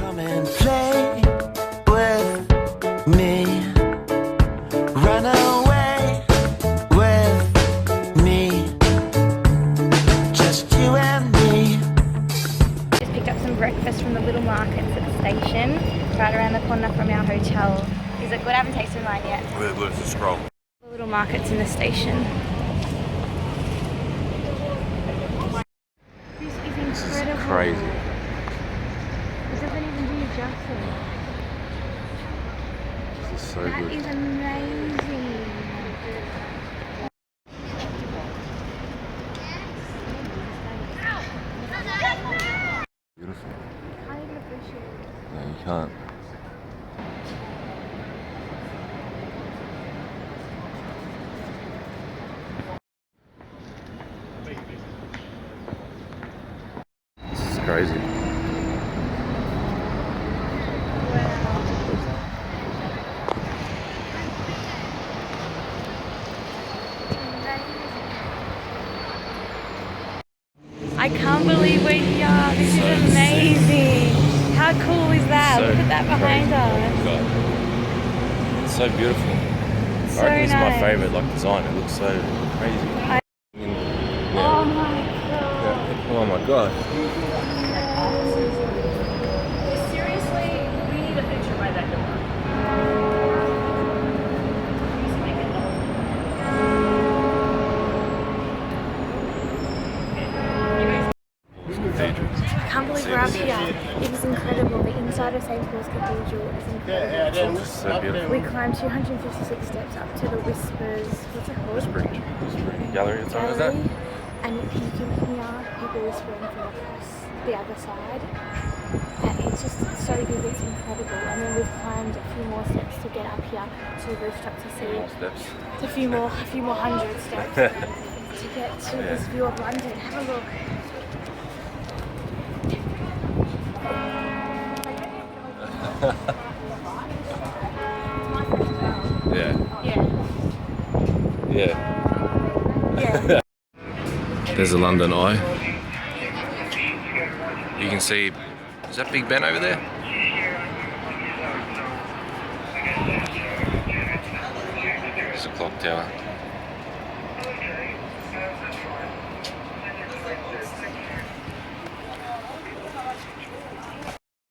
Come and play with me. Run away with me. Just you and me. Just picked up some breakfast from the little markets at the station, right around the corner from our hotel. Is it good? I haven't tasted mine yet. Let's just scroll. The little markets in the station. This is incredible. This is crazy. It doesn't even do you justice. This is so That good. is amazing. Beautiful. Can't even appreciate it. No, you can't. This is crazy. I can't believe we're here. This is amazing. How cool is that? So Look at that behind us. God. It's so beautiful. So I reckon it's my nice. favourite design. It looks so crazy. Oh my god. Yeah. Oh my god. Seriously, we need a picture by that door. I can't believe we're up here. It is incredible. The inside of St. Paul's Cathedral is incredible. It's so beautiful. We climbed 256 steps up to the Whispers. What's it called? Whispering Gallery or something, is that? Gallery. And you can hear people whispering from across the other side. And it's just so big, it's incredible. And then we've climbed a few more steps to get up here to the rooftop to see it. Steps. It's a few more hundred steps to get to this view of London. Have a look. Yeah. Yeah. Yeah. Yeah. There's a London Eye. You can see, is that Big Ben over there? There's a clock tower.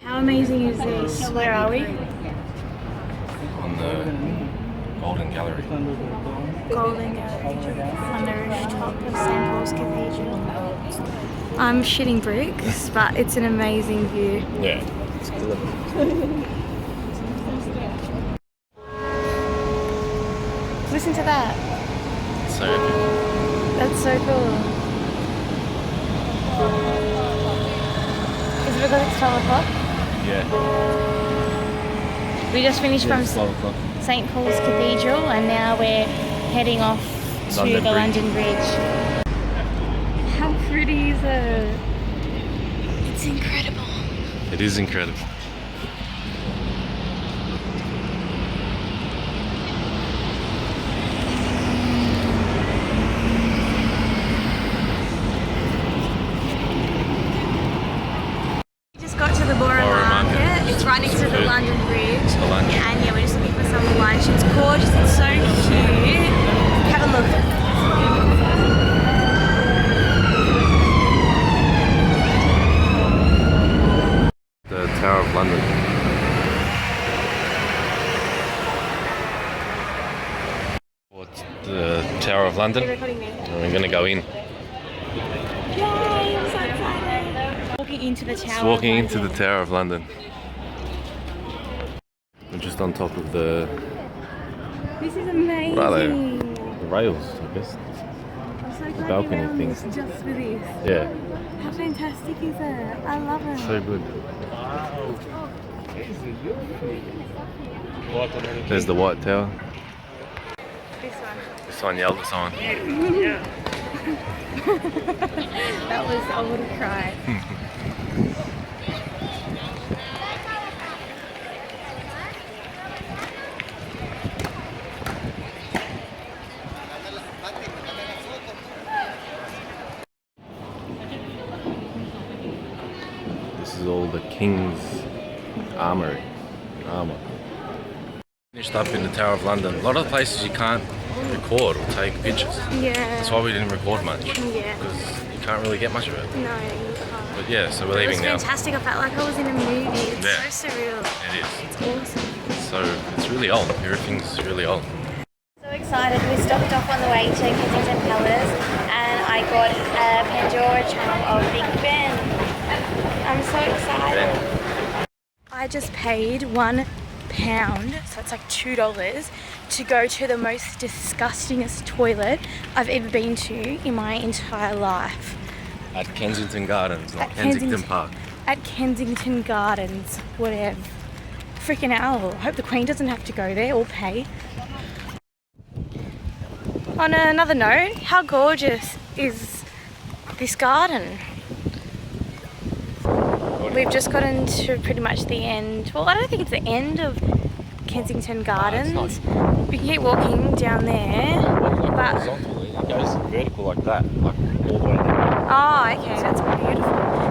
How amazing is this? Where are we? On the Golden Gallery. Golden Gallery on the rooftop of St. Paul's Cathedral. I'm shitting bricks, but it's an amazing view. Yeah. It's cool. Listen to that. So epic. That's so cool. Is it because it's 12 o'clock? Yeah. We just finished from It's 12 o'clock. St. Paul's Cathedral and now we're heading off to London the Bridge. London Bridge. How pretty is it? It's incredible. It is incredible. We just got to the Borough Market. It's right next to the Food. London Bridge. For lunch. And yeah, we're just looking for some lunch. It's gorgeous. It's so cute. Have a look. The Tower of London. What's the Tower of London? You're recording me. And we're gonna go in. Yay, I'm so excited. Walking into the tower. Just walking into the Tower of London. We're just on top of the This is amazing. What are they? rails, I guess. I'm so glad balcony we went on things. this just for this. Yeah, How fantastic is it? I love it. so good. There's the White Tower. This one. This one, yeah, this one. That was, I would have cried. This is all the King's Armory. Armour. Finished up in the Tower of London. A lot of places you can't record or take pictures. Yeah. That's why we didn't record much. Yeah. Because you can't really get much of it. No, you can't. But yeah, so we're It was leaving now. fantastic. I felt like I was in a movie. It's Yeah. so surreal. It is. It's awesome. So it's really old. Everything's really old. So excited. We stopped off on the way to Kensington Palace and I got a Pandora channel of Big Ben. I'm so excited. I just paid £1, so it's like $2, to go to the most disgustingest toilet I've ever been to in my entire life. At Kensington Gardens, not At Kensington Park. At Kensington Gardens, whatever. Freaking hell. I hope the Queen doesn't have to go there or pay. On another note, how gorgeous is this garden? We've just gotten to pretty much the end. Well, I don't think it's the end of Kensington Gardens. We can keep walking down there. But Horizontally, it goes vertical like that, like all the way down. oh, okay, that's beautiful.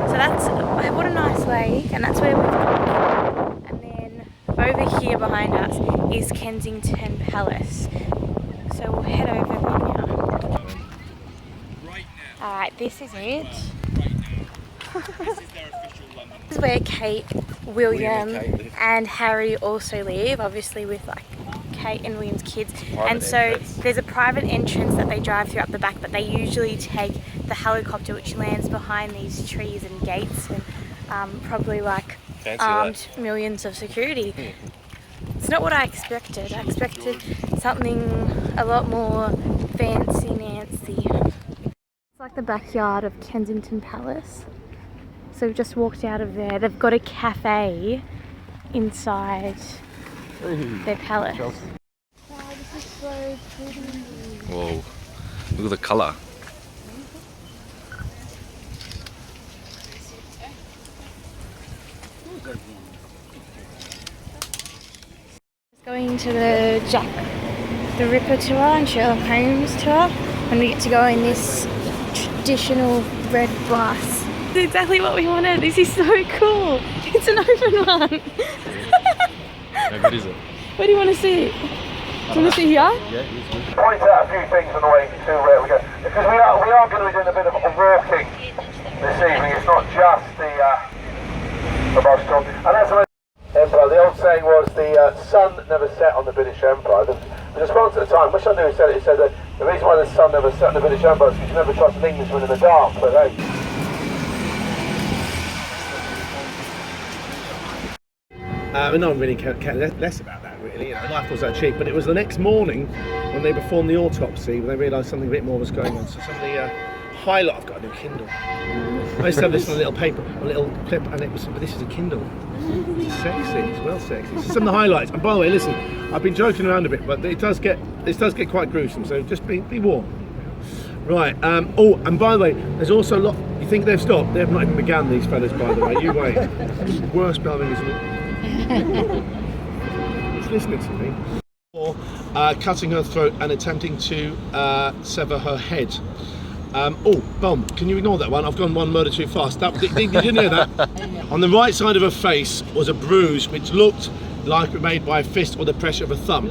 So that's what a nice lake, and that's where we've gone. And then over here behind us is Kensington Palace. So we'll head over there now. Alright, this is it. This is where Kate, William, and Harry also live, obviously with like Kate and William's kids. And so there's a private entrance that they drive through up the back, but they usually take the helicopter which lands behind these trees and gates and probably like armed millions of security. It's not what I expected. I expected something a lot more fancy-nancy. It's like the backyard of Kensington Palace. So we've just walked out of there. They've got a cafe inside their palace. Wow, this is so pretty. Whoa, look at the colour. Going to the Jack the Ripper tour and Sherlock Holmes tour, and we get to go in this traditional red bus. It's exactly what we wanted. This is so cool. It's an open one. How good is it? Where do you want to see it? Do you want to see here? Yeah, it is good. Point out a few things on the way to where we go, because we are going to be doing a bit of walking this evening. It's not just the bus tour. And as I Empire, the old saying was the sun never set on the British Empire. The response at the time, which I knew said it, said that the reason why the sun never set on the British Empire is because you never trust an Englishman in the dark. But hey. No one really cared less about that, really. You know, life was that cheap. But it was the next morning when they performed the autopsy when they realised something a bit more was going on. So some of the highlight. I've got a new Kindle. I used to have this on a little paper, a little clip, and it was. But this is a Kindle. It's sexy. It's well sexy. So some of the highlights. And by the way, listen, I've been joking around a bit, but this does get quite gruesome. So just be warned. Right. Oh, and by the way, there's also a lot. You think they've stopped? They have not even begun. These fellas, by the way. You wait. Worst building, isn't it? It's listening to me. Or cutting her throat and attempting to sever her head. Oh, bomb! Can you ignore that one? I've gone one murder too fast. Did you hear that? On the right side of her face was a bruise which looked like it made by a fist or the pressure of a thumb.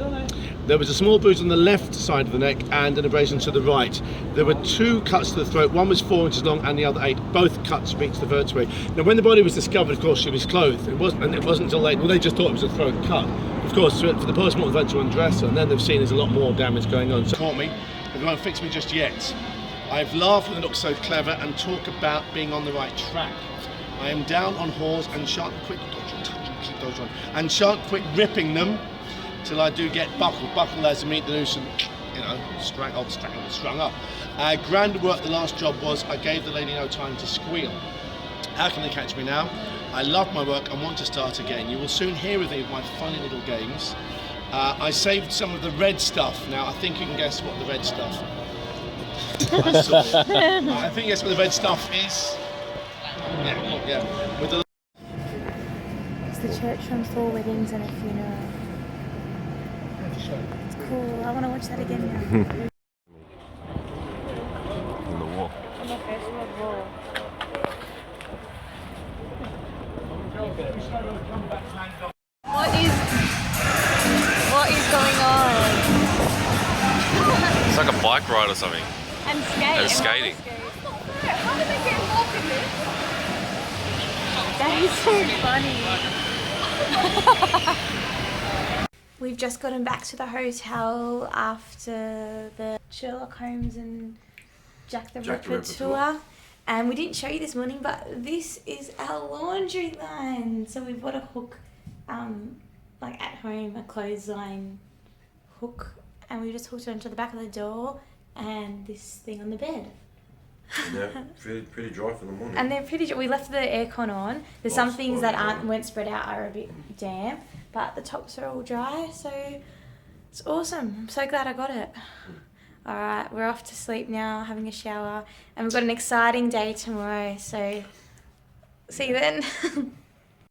There was a small bruise on the left side of the neck and an abrasion to the right. There were 2 cuts to the throat. One was 4 inches long and the other 8. Both cuts reached the vertebrae. Now, when the body was discovered, of course, she was clothed. It wasn't until they just thought it was a throat cut. Of course, for the post-mortem, they had to undress her, and then they've seen there's a lot more damage going on. So, me, they won't fix me just yet. I've laughed when they look so clever and talk about being on the right track. I am down on whores and shan't quit ripping them till I do get buckled. Buckled as to meet the noose and, you know, strung up. Grand work, the last job was I gave the lady no time to squeal. How can they catch me now? I love my work and want to start again. You will soon hear of me with my funny little games. I saved some of the red stuff. Now, I think you can guess what the red stuff I think that's what the red stuff is. Yeah. With the It's the church from 4 weddings and a funeral. It's cool. I want to watch that again now. In the war. On the First World War. What is going on? It's like a bike ride or something. And skate. And skating. How did they get involved in this? That is so funny. We've just gotten back to the hotel after the Sherlock Holmes and Jack the Ripper tour. And we didn't show you this morning, but this is our laundry line. So we've got a hook, like at home, a clothesline hook. And we just hooked it onto the back of the door and this thing on the bed. Yeah, pretty dry for the morning. And they're pretty dry. We left the aircon on. There's some things that weren't spread out are a bit damp, but the tops are all dry, so it's awesome. I'm so glad I got it. Alright, we're off to sleep now, having a shower, and we've got an exciting day tomorrow, so see you then.